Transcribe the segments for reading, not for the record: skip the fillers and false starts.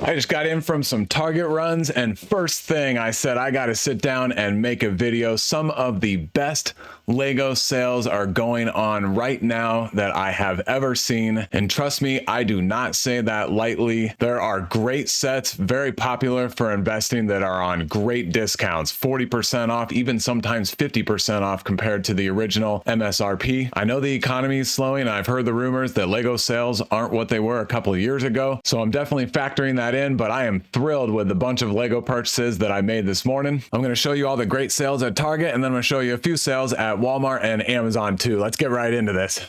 I just got in from some Target runs, and first thing I said, I got to sit down and make a video. Some of the best Lego sales are going on right now that I have ever seen. And trust me, I do not say that lightly. There are great sets, very popular for investing, that are on great discounts, 40% off, even sometimes 50% off compared to the original MSRP. I know the economy is slowing. I've heard the rumors that Lego sales aren't what they were a couple of years ago. So I'm definitely factoring that in, but I am thrilled with the bunch of Lego purchases that I made this morning. I'm going to show you all the great sales at Target, and then I'm going to show you a few sales at Walmart and Amazon too. Let's get right into this.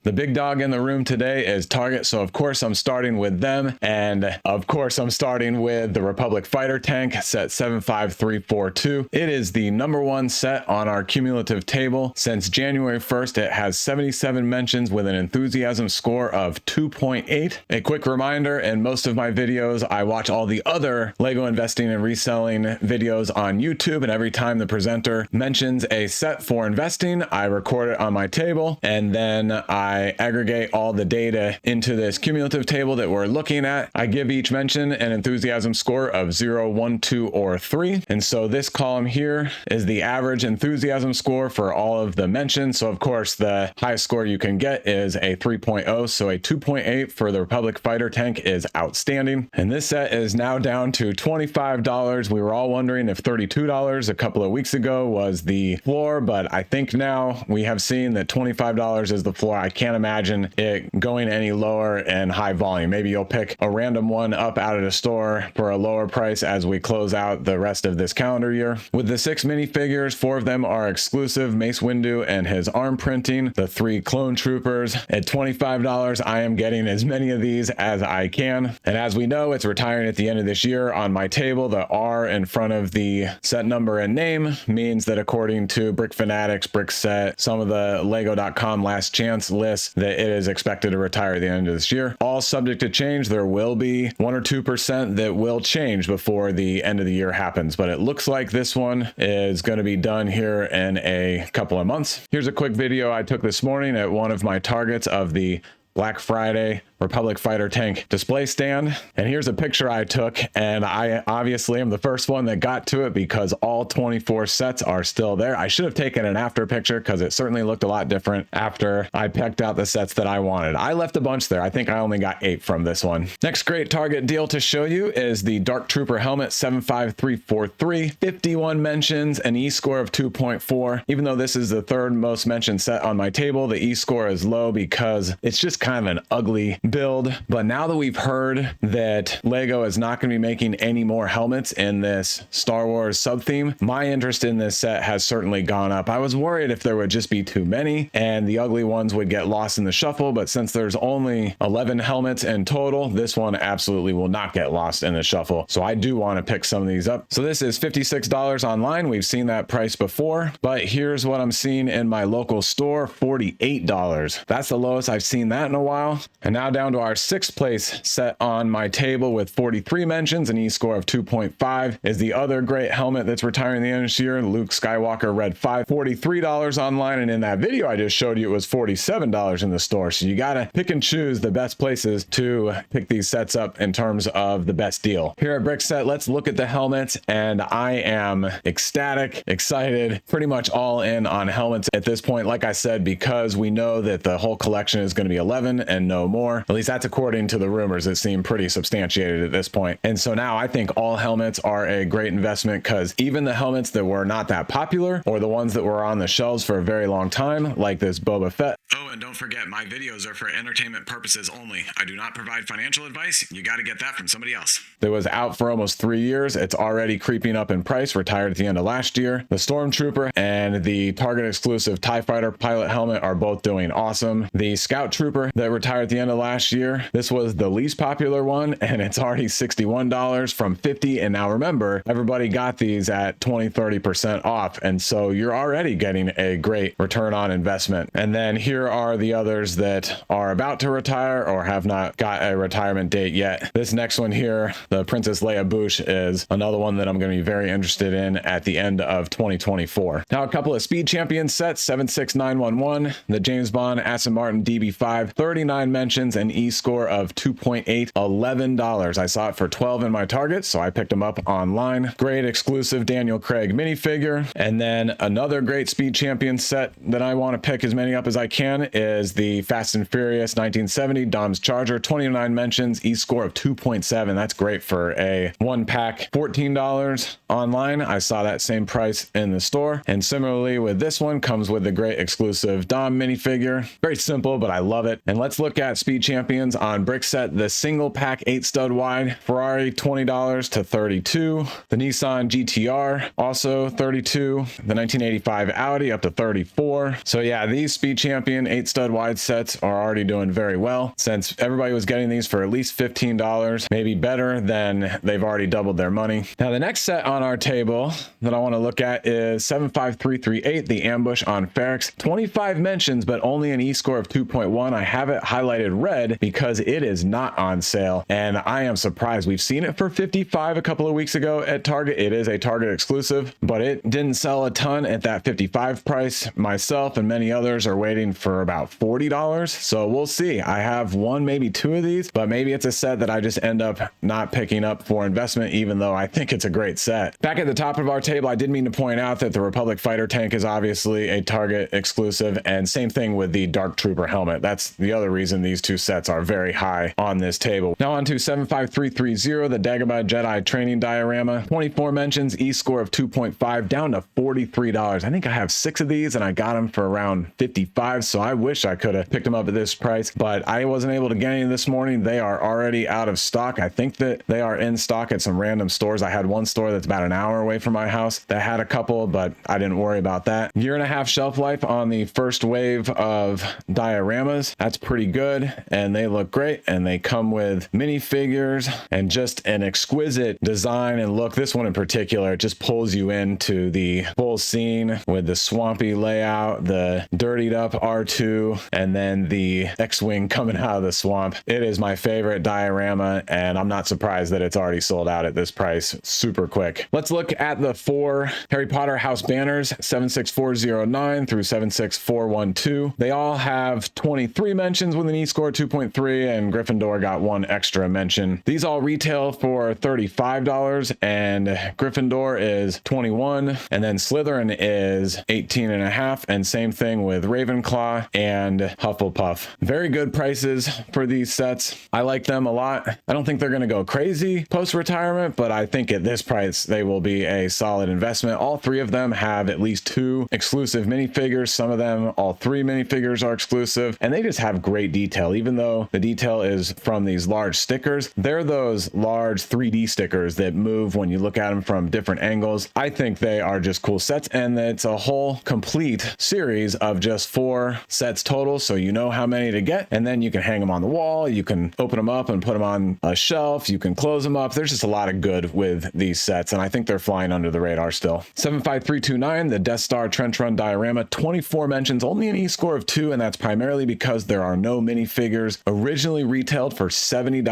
The big dog in the room today is Target, so of course I'm starting with them, and of course I'm starting with the Republic Fighter Tank, set 75342. It is the #1 set on our cumulative table. Since January 1st, it has 77 mentions with an enthusiasm score of 2.8. A quick reminder, in most of my videos, I watch all the other Lego Investing and Reselling videos on YouTube, and every time the presenter mentions a set for investing, I record it on my table, and then I aggregate all the data into this cumulative table that we're looking at. I give each mention an enthusiasm score of 0, 1, 2, or 3. And so this column here is the average enthusiasm score for all of the mentions. So of course, the highest score you can get is a 3.0. So a 2.8 for the Republic Fighter Tank is outstanding. And this set is now down to $25. We were all wondering if $32 a couple of weeks ago was the floor, but I think now we have seen that $25 is the floor. I can't imagine it going any lower in high volume. Maybe you'll pick a random one up out of the store for a lower price as we close out the rest of this calendar year. With the 6 minifigures, 4 of them are exclusive: Mace Windu and his arm printing, the 3 clone troopers. At $25, I am getting as many of these as I can. And as we know, it's retiring at the end of this year. On my table, the R in front of the set number and name means that according to Brick Fanatics, Brick Set, some of the Lego.com last chance list, that it is expected to retire at the end of this year. All subject to change. There will be 1 or 2% that will change before the end of the year happens, but it looks like this one is going to be done here in a couple of months. Here's a quick video I took this morning at one of my Targets of the Black Friday Republic Fighter Tank display stand. And here's a picture I took, and I obviously am the first one that got to it because all 24 sets are still there. I should have taken an after picture because it certainly looked a lot different after I picked out the sets that I wanted. I left a bunch there. I think I only got 8 from this one. Next great Target deal to show you is the Dark Trooper helmet 75343. 51 mentions, an E-score of 2.4. Even though this is the 3rd most mentioned set on my table, the E-score is low because it's just kind of an ugly build. But now that we've heard that Lego is not going to be making any more helmets in this Star Wars sub-theme, my interest in this set has certainly gone up. I was worried if there would just be too many and the ugly ones would get lost in the shuffle, but since there's only 11 helmets in total, this one absolutely will not get lost in the shuffle. So I do want to pick some of these up. So this is $56 online. We've seen that price before, but here's what I'm seeing in my local store, $48. That's the lowest I've seen that in a while. And now down to our 6th place set on my table with 43 mentions, an E-score of 2.5, is the other great helmet that's retiring the end of this year, Luke Skywalker Red 5, $43 online, and in that video I just showed you it was $47 in the store. So you gotta pick and choose the best places to pick these sets up in terms of the best deal. Here at Brickset, let's look at the helmets, and I am ecstatic, excited, pretty much all in on helmets at this point, like I said, because we know that the whole collection is going to be 11 and no more. At least that's according to the rumors that seem pretty substantiated at this point. And so now I think all helmets are a great investment, because even the helmets that were not that popular or the ones that were on the shelves for a very long time, like this Boba Fett. Oh, and don't forget, my videos are for entertainment purposes only. I do not provide financial advice. You got to get that from somebody else. That was out for almost 3 years. It's already creeping up in price, retired at the end of last year. The Stormtrooper and the Target exclusive TIE Fighter pilot helmet are both doing awesome. The Scout Trooper that retired at the end of last year, this was the least popular one, and it's already $61 from $50. And now remember, everybody got these at 20-30% off, and so you're already getting a great return on investment. And then here are the others that are about to retire or have not got a retirement date yet. This next one here, the Princess Leia Bouche, is another one that I'm going to be very interested in at the end of 2024. Now a couple of Speed Champion sets, 76911, the James Bond Aston Martin DB5, 39 mentions, an E-score of 2.8, $11. I saw it for 12 in my target, so I picked them up online. Great exclusive Daniel Craig minifigure. And then another great Speed Champion set that I want to pick as many up as I can is the Fast and Furious 1970 Dom's Charger, 29 mentions, E-score of 2.7. That's great for a one pack. $14 online. I saw that same price in the store. And similarly with this one, comes with the great exclusive Dom minifigure. Very simple, but I love it. And let's look at Speed Champions on Brickset. The single pack 8 stud wide Ferrari, $20 to $32. The Nissan GTR, also $32. The 1985 Audi up to $34. So yeah, these Speed Champion 8 stud wide sets are already doing very well, since everybody was getting these for at least $15, maybe better, then they've already doubled their money. Now the next set on our table that I want to look at is 75338, the Ambush on Ferrex. 25 mentions, but only an E-score of 2.1. I have it highlighted red because it is not on sale, and I am surprised. We've seen it for 55 a couple of weeks ago at Target. It is a Target exclusive, but it didn't sell a ton at that 55 price. Myself and many others are waiting for about $40, so we'll see. I have one, maybe two of these, but maybe it's a set that I just end up not picking up for investment, even though I think it's a great set. Back at the top of our table, I did mean to point out that the Republic Fighter tank is obviously a Target exclusive, and same thing with the Dark Trooper helmet. That's the other reason these two sets are very high on this table. Now on to 75330, the Dagobah Jedi training diorama. 24 mentions, E-score of 2.5, down to $43. I think I have 6 of these and I got them for around 55, so I wish I could have picked them up at this price, but I wasn't able to get any this morning. They are already out of stock. I think that they are in stock at some random stores. I had one store that's about an hour away from my house that had a couple, but I didn't worry about that. Year and a half shelf life on the first wave of dioramas. That's pretty good, and they look great, and they come with minifigures and just an exquisite design and look. This one in particular just pulls you into the full scene with the swampy layout, the dirtied up R2, and then the X-Wing coming out of the swamp. It is my favorite diorama, and I'm not surprised that it's already sold out at this price super quick. Let's look at the 4 Harry Potter house banners, 76409 through 76412. They all have 23 mentions with an E-score 2.3, and Gryffindor got 1 extra mention. These all retail for $35, and Gryffindor is $21, and then Slytherin is $18.5, and same thing with Ravenclaw and Hufflepuff. Very good prices for these sets. I like them a lot. I don't think they're going to go crazy post-retirement, but I think at this price they will be a solid investment. All 3 of them have at least 2 exclusive minifigures. Some of them, all 3 minifigures are exclusive, and they just have great detail. Even though the detail is from these large stickers, they're those large 3D stickers that move when you look at them from different angles. I think they are just cool sets, and it's a whole complete series of just 4 sets total, so you know how many to get, and then you can hang them on the wall, you can open them up and put them on a shelf, you can close them up. There's just a lot of good with these sets, and I think they're flying under the radar still. 75329, the Death Star Trench Run diorama, 24 mentions, only an E-score of 2, and that's primarily because there are no minifigures. Originally retailed for $70,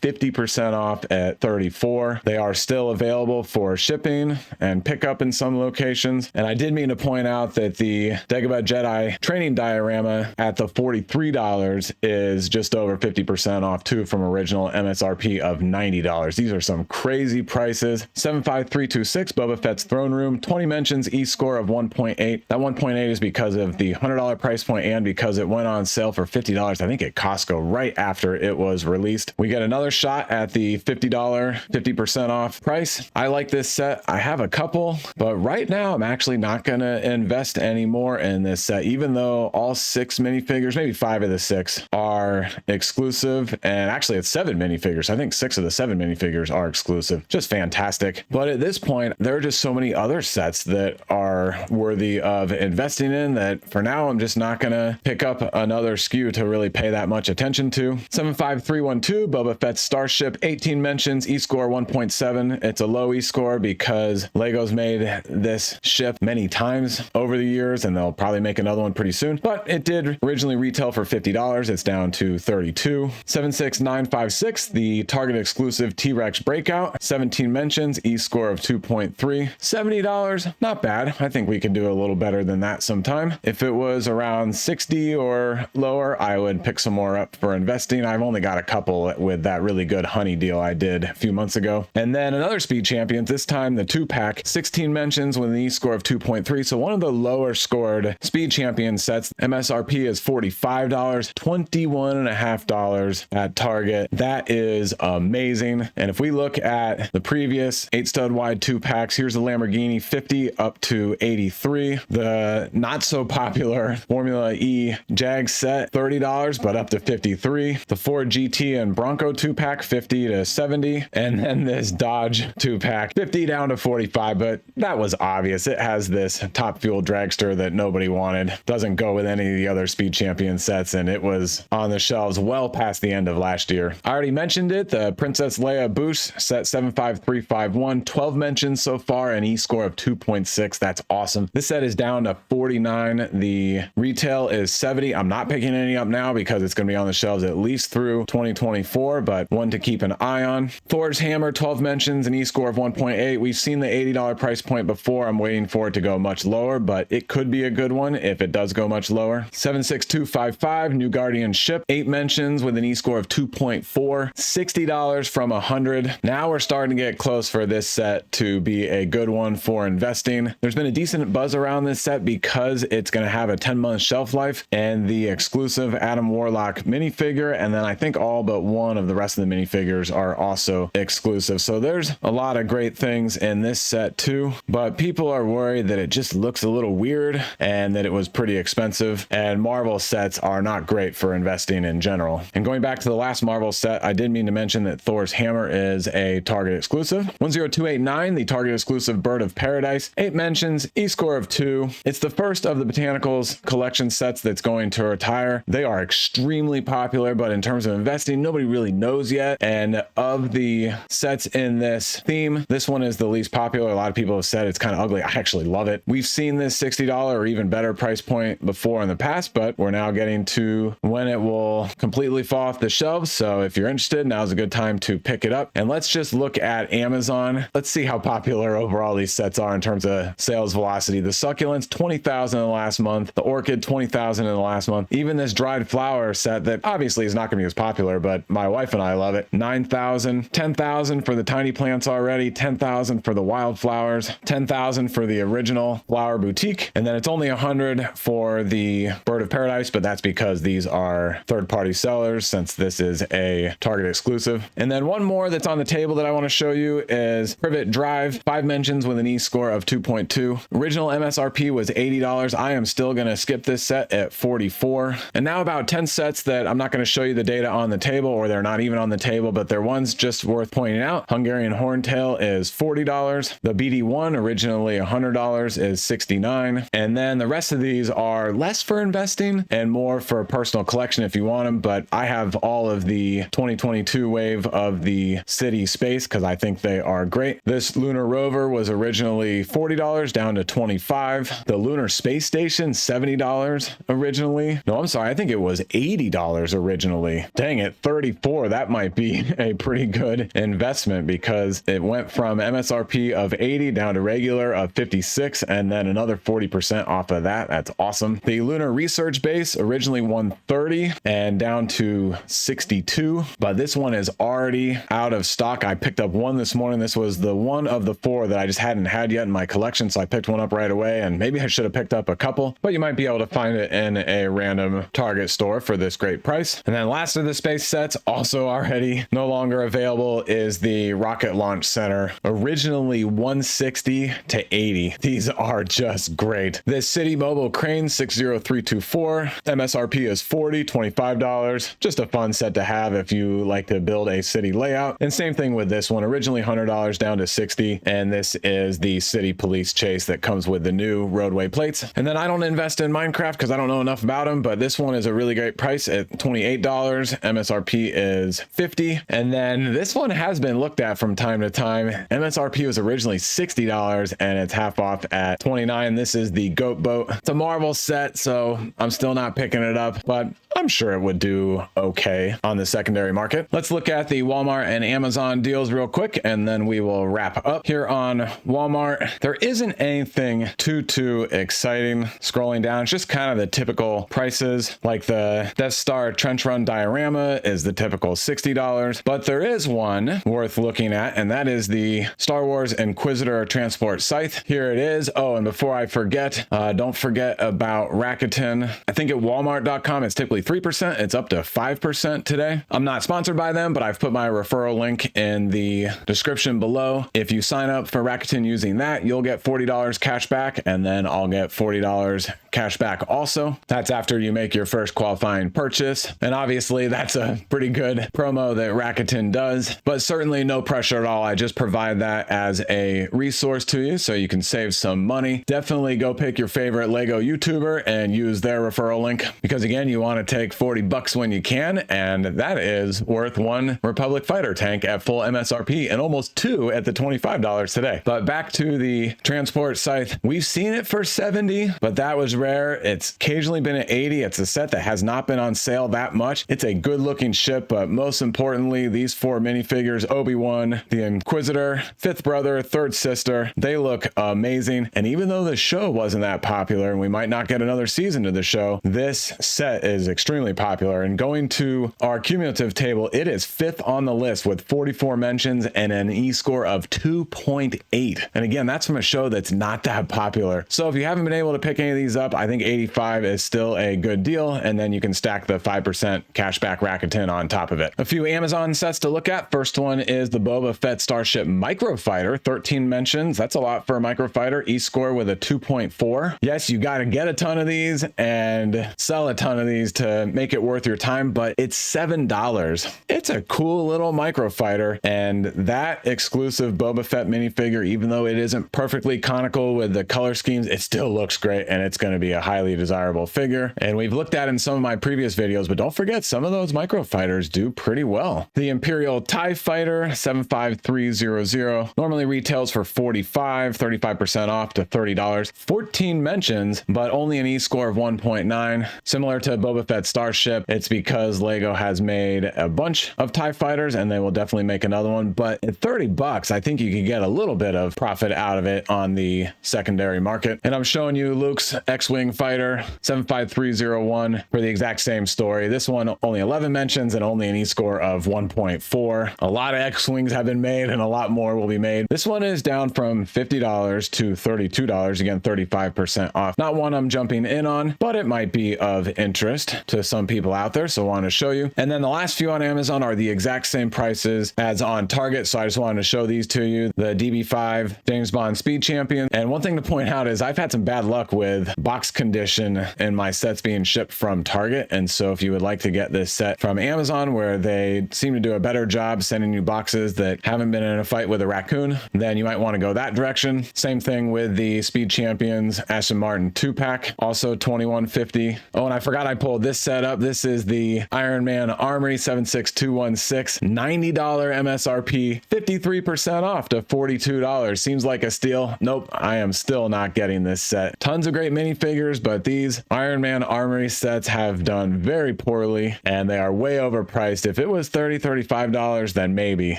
50% off at $34. They are still available for shipping and pickup in some locations, and I did mean to point out that the Dagobah Jedi training diorama at the $43 is just over 50% off too, from original MSRP of $90. These are some crazy prices. 75326, Boba Fett's Throne Room, 20 mentions, E-score of 1.8. That 1.8 is because of the $100 price point and because it went on sale for $50, I think at Costco right after it was released. We get another shot at the $50, 50% off price. I like this set. I have a couple, but right now I'm actually not going to invest any more in this set, even though all 6 minifigures, maybe 5 of the 6 are exclusive, and actually it's 7 minifigures. I think 6 of the 7 minifigures are exclusive. Just fantastic. But at this point, there are just so many other sets that are worthy of investing in that for now I'm just not going to pick up another SKU to really pay that much attention to. 75312, Boba Fett's Starship, 18 mentions, E-score 1.7. It's a low E-score because Lego's made this ship many times over the years, and they'll probably make another one pretty soon, but it did originally retail for $50. It's down to $32. 76956, the Target exclusive T-Rex Breakout, 17 mentions, E-score of 2.3. $70, not bad. I think we could do a little better than that sometime. If it was around 60 or lower, I would pick some more more up for investing. I've only got a couple with that really good honey deal I did a few months ago. And then another Speed Champions, this time the 2-pack, 16 mentions with an E-score of 2.3. So one of the lower scored Speed Champion sets. MSRP is $45, $21.50 at Target. That is amazing. And if we look at the previous 8 stud wide 2-packs, here's the Lamborghini 50 up to 83. The not so popular Formula E Jag set, $30, but up to 53. The Ford GT and Bronco 2-pack, 50 to 70. And then this Dodge 2-pack, 50 down to 45, but that was obvious. It has this top fuel dragster that nobody wanted. Doesn't go with any of the other Speed Champion sets, and it was on the shelves well past the end of last year. I already mentioned it, the Princess Leia Boost set 75351, 12 mentions so far, an E-score of 2.6. That's awesome. This set is down to 49. The retail is 70. I'm not picking any up now because it's going to be on the shelves at least through 2024, but one to keep an eye on. Thor's Hammer, 12 mentions, an E-score of 1.8. We've seen the $80 price point before. I'm waiting for it to go much lower, but it could be a good one if it does go much lower. 76255, New Guardian Ship, 8 mentions with an E-score of 2.4, $60 from 100. Now we're starting to get close for this set to be a good one for investing. There's been a decent buzz around this set because it's going to have a 10-month shelf life and the exclusive Adam Warlock minifigure, and then I think all but one of the rest of the minifigures are also exclusive. So there's a lot of great things in this set too, but people are worried that it just looks a little weird and that it was pretty expensive, and Marvel sets are not great for investing in general. And going back to the last Marvel set, I did mean to mention that Thor's Hammer is a Target exclusive. 10289, the Target exclusive Bird of Paradise, 8 mentions, E-score of 2. It's the first of the Botanicals collection sets that's going to retire. They are extremely popular, but in terms of investing, nobody really knows yet. And of the sets in this theme, this one is the least popular. A lot of people have said it's kind of ugly. I actually love it. We've seen this $60 or even better price point before in the past, but we're now getting to when it will completely fall off the shelves. So if you're interested, now's a good time to pick it up. And let's just look at Amazon. Let's see how popular overall these sets are in terms of sales velocity. The succulents, 20,000 in the last month. The orchid, 20,000 in the last month. Even this dried flower set that obviously is not going to be as popular, but my wife and I love it. 9,000, 10,000 for the tiny plants already, 10,000 for the wildflowers, 10,000 for the original flower boutique. And then it's only 100 for the Bird of Paradise, but that's because these are third-party sellers since this is a Target exclusive. And then one more that's on the table that I want to show you is Privet Drive, 5 mentions with an E-score of 2.2. Original MSRP was $80. I am still going to skip this set at 44. And now about 10 sets that I'm not going to show you the data on the table, or they're not even on the table, but they're ones just worth pointing out. Hungarian Horntail is $40. The BD1, originally $100, is $69. And then the rest of these are less for investing and more for personal collection if you want them, but I have all of the 2022 wave of the City Space because I think they are great. This Lunar Rover was originally $40 down to $25. The Lunar Space Station, $70 originally. No, I'm sorry, I think it was $80 originally. Dang it, 34. That might be a pretty good investment because it went from MSRP of 80 down to regular of 56 and then another 40% off of that. That's awesome. The Lunar Research Base, originally 130 and down to 62, but this one is already out of stock. I picked up one this morning. This was the one of the 4 that I just hadn't had yet in my collection, so I picked one up right away, and maybe I should have picked up a couple, but you might be able to find it in a random Target store for this great price. And then last of the space sets, also already no longer available, is the Rocket Launch Center, originally 160 to 80. These are just great. This City Mobile Crane, 60324, MSRP is $40, $25. Just a fun set to have if you like to build a city layout. And same thing with this one, originally $100 down to $60. And this is the City Police Chase that comes with the new roadway plates. And then I don't invest in Minecraft because I don't know enough about them, but this one is a really great price at $28. MSRP is $50. And then this one has been looked at from time to time. MSRP was originally $60 and it's half off at $29. This is the Goat Boat. It's a Marvel set, so I'm still not picking it up, but I'm sure it would do okay on the secondary market. Let's look at the Walmart and Amazon deals real quick, and then we will wrap up. Here on Walmart, there isn't anything too exciting. Scrolling down, it's just kind of the typical prices, like the Death US Star Trench Run Diorama is the typical $60, but there is one worth looking at, and that is the Star Wars Inquisitor Transport Scythe. Here it is. Oh, and before I forget, don't forget about Rakuten. I think at Walmart.com it's typically 3%. It's up to 5% today. I'm not sponsored by them, but I've put my referral link in the description below. If you sign up for Rakuten using that, you'll get $40 cash back, and then I'll get $40 cash back also. That's after you make your first qualifying purchase. And obviously that's a pretty good promo that Rakuten does, but certainly no pressure at all. I just provide that as a resource to you so you can save some money. Definitely go pick your favorite Lego YouTuber and use their referral link, because again, you want to take 40 bucks when you can, and that is worth one Republic Fighter tank at full MSRP and almost two at the $25 today. But back to the transport scythe. We've seen it for 70, but that was rare. It's occasionally been at 80. It's a set that has not been on sale that much. It's a good looking ship, but most importantly, these four minifigures, Obi-Wan, the Inquisitor, fifth brother, third sister, they look amazing. And even though the show wasn't that popular and we might not get another season to the show, this set is extremely popular. And going to our cumulative table, it is fifth on the list with 44 mentions and an E-score of 2.8. And again, that's from a show that's not that popular. So if you haven't been able to pick any of these up, I think 85 is still a good deal. And then you can stack the 5% cashback Rakuten on top of it. A few Amazon sets to look at. First one is the Boba Fett Starship Microfighter, 13 mentions. That's a lot for a microfighter. E-score with a 2.4. Yes, you got to get a ton of these and sell a ton of these to make it worth your time, but it's $7. It's a cool little microfighter, and that exclusive Boba Fett minifigure, even though it isn't perfectly conical with the color schemes, it still looks great, and it's going to be a highly desirable figure. And we've looked at in some of my previous videos, but don't forget, some of those microfighters do pretty well. The Imperial TIE Fighter 75300 normally retails for $45, 35% off to $30. 14 mentions, but only an E-score of 1.9. Similar to Boba Fett Starship, it's because Lego has made a bunch of TIE Fighters, and they will definitely make another one. But at 30 bucks, I think you can get a little bit of profit out of it on the secondary market. And I'm showing you Luke's X-Wing Fighter 75301 for the exact same story. This one only 11 mentions and only an E-score of 1.4. A lot of X-Wings have been made and a lot more will be made. This one is down from $50 to $32, again 35% off. Not one I'm jumping in on, but it might be of interest to some people out there, so I want to show you. And then the last few on Amazon are the exact same prices as on Target, so I just wanted to show these to you. The DB5 James Bond Speed Champion. And one thing to point out is I've had some bad luck with box condition in my sets being shipped from Target, and so if you would like to get this set from Amazon, where they seem to do a better job sending you boxes that haven't been in a fight with a raccoon, then you might want to go that direction. Same thing with the Speed Champions Aston Martin 2-pack, also $21.50. Oh, and I forgot I pulled this set up. This is the Iron Man Armory 76216, $90 MSRP, 53% off to $42. Seems like a steal. Nope, I am still not getting this set. Tons of great minifigures, but these Iron Man Armory sets have done very poorly, and they are way overpriced. If it was $30, $35, then maybe,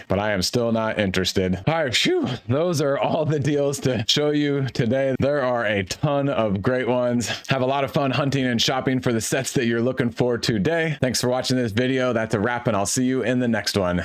but I am still not interested. All right, phew, those are all the deals to show you today. There are a ton of great ones. Have a lot of fun hunting and shopping for the sets that you're looking for today. Thanks for watching this video. That's a wrap, and I'll see you in the next one.